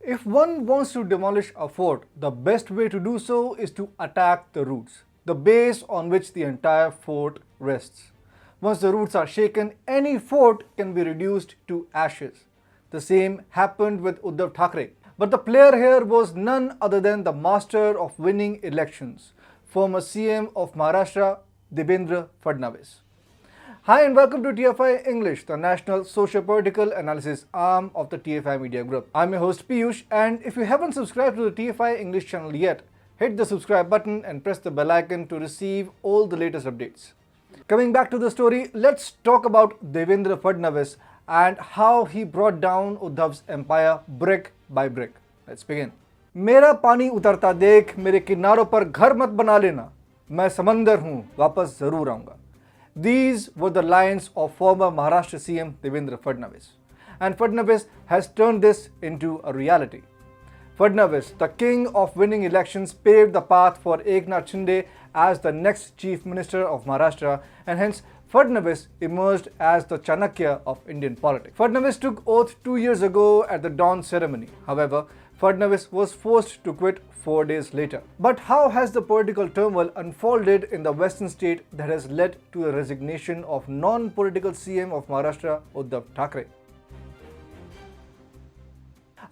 If one wants to demolish a fort, the best way to do so is to attack the roots, the base on which the entire fort rests. Once the roots are shaken, any fort can be reduced to ashes. The same happened with Uddhav Thackeray. But the player here was none other than the master of winning elections, former CM of Maharashtra, Devendra Fadnavis. Hi and welcome to TFI English, the national socio-political analysis arm of the TFI Media Group. I'm your host Piyush, and if you haven't subscribed to the TFI English channel yet, hit the subscribe button and press the bell icon to receive all the latest updates. Coming back to the story, let's talk about Devendra Fadnavis and how he brought down Uddhav's empire brick by brick. Let's begin. मेरा पानी उतरता देख मेरे किनारों पर घर मत बना लेना, मैं समंदर हूँ वापस जरूर आऊँगा. These were the lines of former Maharashtra CM Devendra Fadnavis. And Fadnavis has turned this into a reality. Fadnavis, the king of winning elections, paved the path for Eknath Shinde as the next chief minister of Maharashtra, and hence Fadnavis emerged as the Chanakya of Indian politics. Fadnavis took oath 2 years ago at the dawn ceremony. However, Fadnavis was forced to quit 4 days later. But how has the political turmoil unfolded in the western state that has led to the resignation of non-political CM of Maharashtra, Uddhav Thackeray?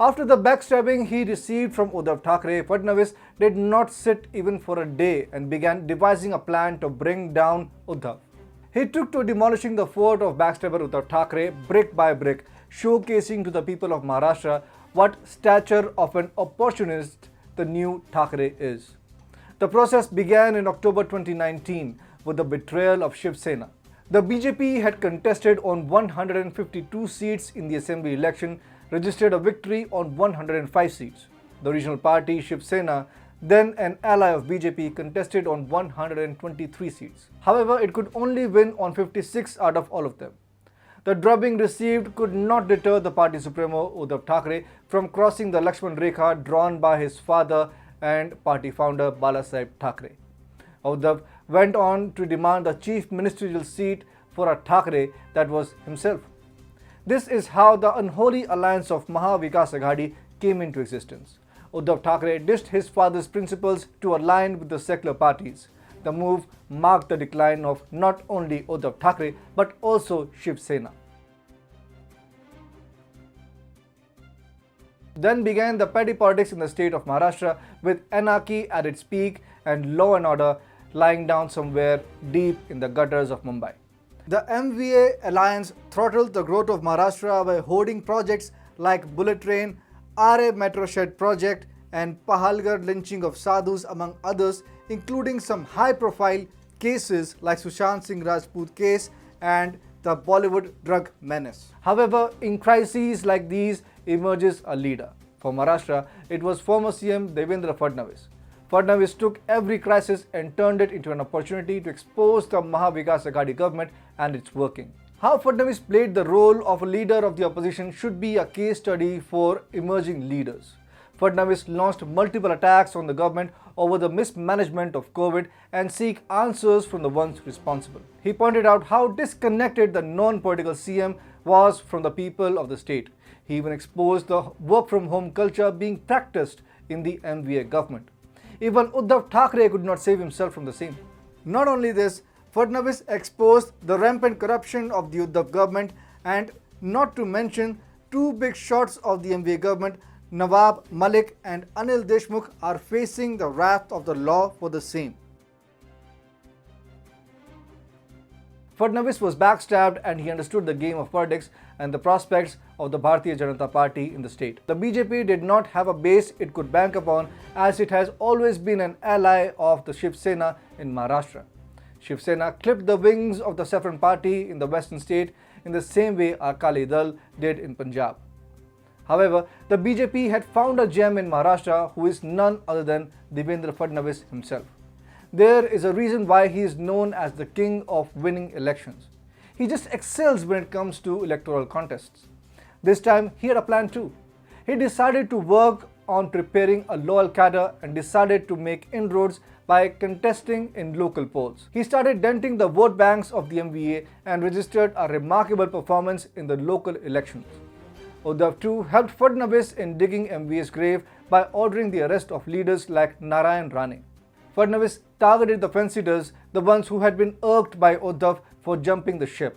After the backstabbing he received from Uddhav Thackeray, Fadnavis did not sit even for a day and began devising a plan to bring down Uddhav. He took to demolishing the fort of backstabber Uddhav Thackeray brick by brick, showcasing to the people of Maharashtra what stature of an opportunist the new Thackeray is. The process began in October 2019 with the betrayal of Shiv Sena. The BJP had contested on 152 seats in the assembly election, registered a victory on 105 seats. The regional party Shiv Sena, then an ally of BJP, contested on 123 seats. However, it could only win on 56 out of all of them. The drubbing received could not deter the party supremo Uddhav Thackeray from crossing the Lakshman Rekha drawn by his father and party founder Balasaheb Thackeray. Uddhav went on to demand the chief ministerial seat for a Thackeray that was himself. This is how the unholy alliance of Maha Vikas Aghadi came into existence. Uddhav Thackeray ditched his father's principles to align with the secular parties. The move marked the decline of not only Uddhav Thackeray but also Shiv Sena. Then began the petty politics in the state of Maharashtra, with anarchy at its peak and law and order lying down somewhere deep in the gutters of Mumbai. The MVA alliance throttled the growth of Maharashtra by hoarding projects like bullet train, RA metro shed project and Pahalgarh lynching of sadhus, among others, including some high-profile cases like Sushant Singh Rajput case and the Bollywood drug menace. However, in crises like these emerges a leader. For Maharashtra, it was former CM Devendra Fadnavis. Fadnavis took every crisis and turned it into an opportunity to expose the Maha Vikas Aghadi government and its working. How Fadnavis played the role of a leader of the opposition should be a case study for emerging leaders. Fadnavis launched multiple attacks on the government over the mismanagement of COVID and seek answers from the ones responsible. He pointed out how disconnected the non-political CM was from the people of the state. He even exposed the work-from-home culture being practiced in the MVA government. Even Uddhav Thackeray could not save himself from the same. Not only this, Fadnavis exposed the rampant corruption of the Uddhav government, and not to mention two big shots of the MVA government, Nawab Malik and Anil Deshmukh, are facing the wrath of the law for the same. Fadnavis was backstabbed and he understood the game of politics and the prospects of the Bharatiya Janata Party in the state. The BJP did not have a base it could bank upon, as it has always been an ally of the Shiv Sena in Maharashtra. Shiv Sena clipped the wings of the Saffron Party in the western state in the same way Akali Dal did in Punjab. However, the BJP had found a gem in Maharashtra who is none other than Devendra Fadnavis himself. There is a reason why he is known as the king of winning elections. He just excels when it comes to electoral contests. This time, he had a plan too. He decided to work on preparing a loyal cadre and decided to make inroads by contesting in local polls. He started denting the vote banks of the MVA and registered a remarkable performance in the local elections. Uddhav too helped Fadnavis in digging MV's grave by ordering the arrest of leaders like Narayan Rane. Fadnavis targeted the fence-sitters, the ones who had been irked by Uddhav for jumping the ship.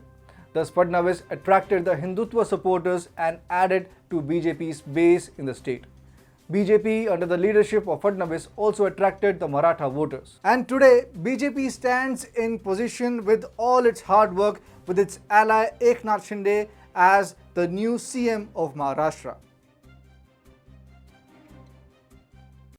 Thus Fadnavis attracted the Hindutva supporters and added to BJP's base in the state. BJP under the leadership of Fadnavis also attracted the Maratha voters. And today, BJP stands in position with all its hard work with its ally Eknath Shinde as the new CM of Maharashtra.